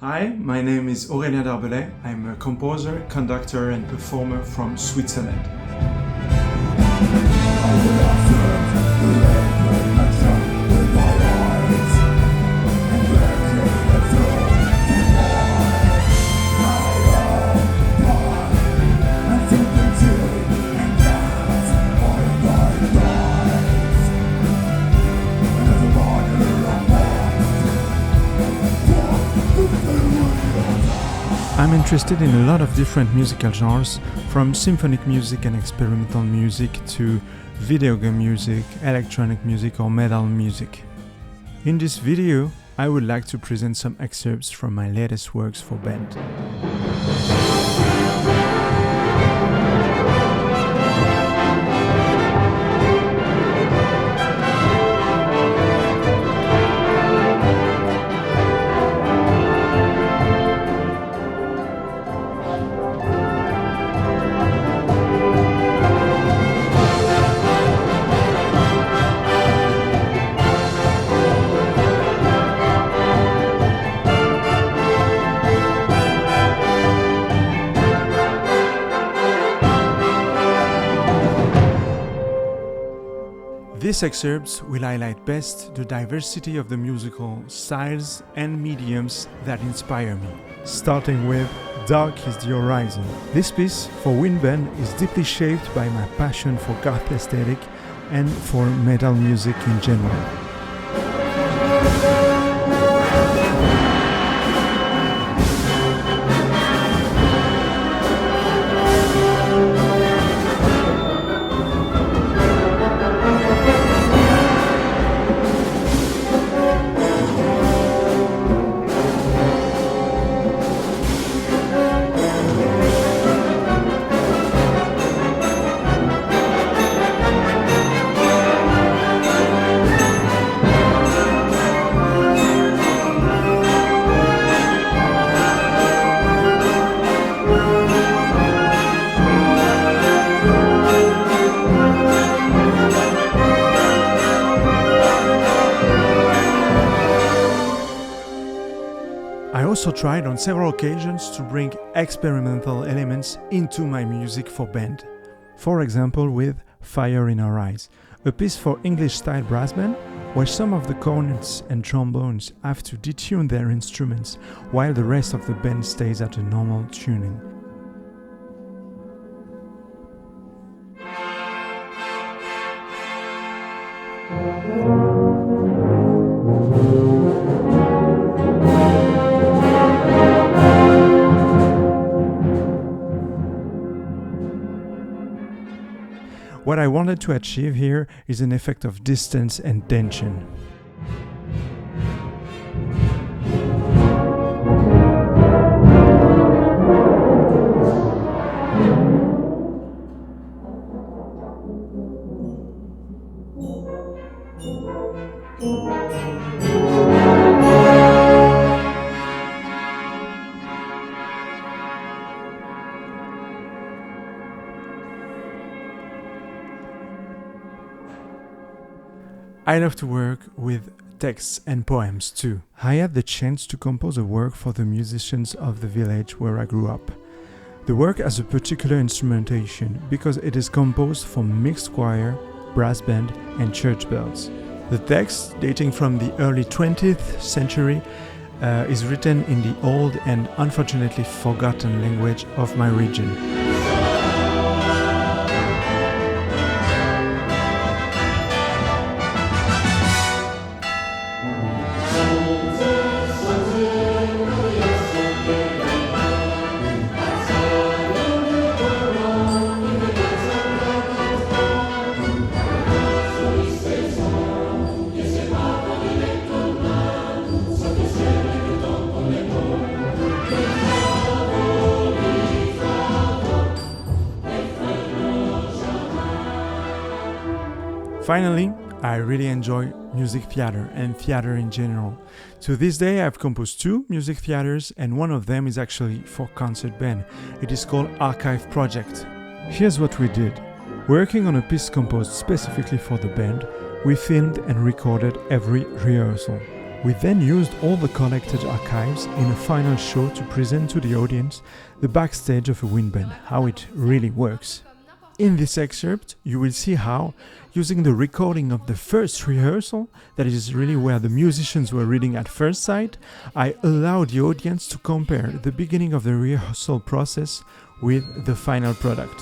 Hi, my name is Aurélien Darbelay. I'm a composer, conductor and performer from Switzerland. I'm interested in a lot of different musical genres, from symphonic music and experimental music to video game music, electronic music or metal music. In this video, I would like to present some excerpts from my latest works for band. These excerpts will highlight best the diversity of the musical styles and mediums that inspire me. Starting with Dark is the Horizon. This piece for wind band is deeply shaped by my passion for goth aesthetic and for metal music in general. I also tried on several occasions to bring experimental elements into my music for band. For example with Fire in Our Eyes, a piece for English-style brass band where some of the cornets and trombones have to detune their instruments while the rest of the band stays at a normal tuning. What I wanted to achieve here is an effect of distance and tension. I love to work with texts and poems too. I had the chance to compose a work for the musicians of the village where I grew up. The work has a particular instrumentation because it is composed for mixed choir, brass band and church bells. The text, dating from the early 20th century, is written in the old and unfortunately forgotten language of my region. Finally, I really enjoy music theater and theater in general. To this day I've composed 2 music theaters and one of them is actually for concert band. It is called Archive Project. Here's what we did. Working on a piece composed specifically for the band, we filmed and recorded every rehearsal. We then used all the collected archives in a final show to present to the audience the backstage of a wind band, how it really works. In this excerpt, you will see how, using the recording of the first rehearsal, that is really where the musicians were reading at first sight, I allowed the audience to compare the beginning of the rehearsal process with the final product.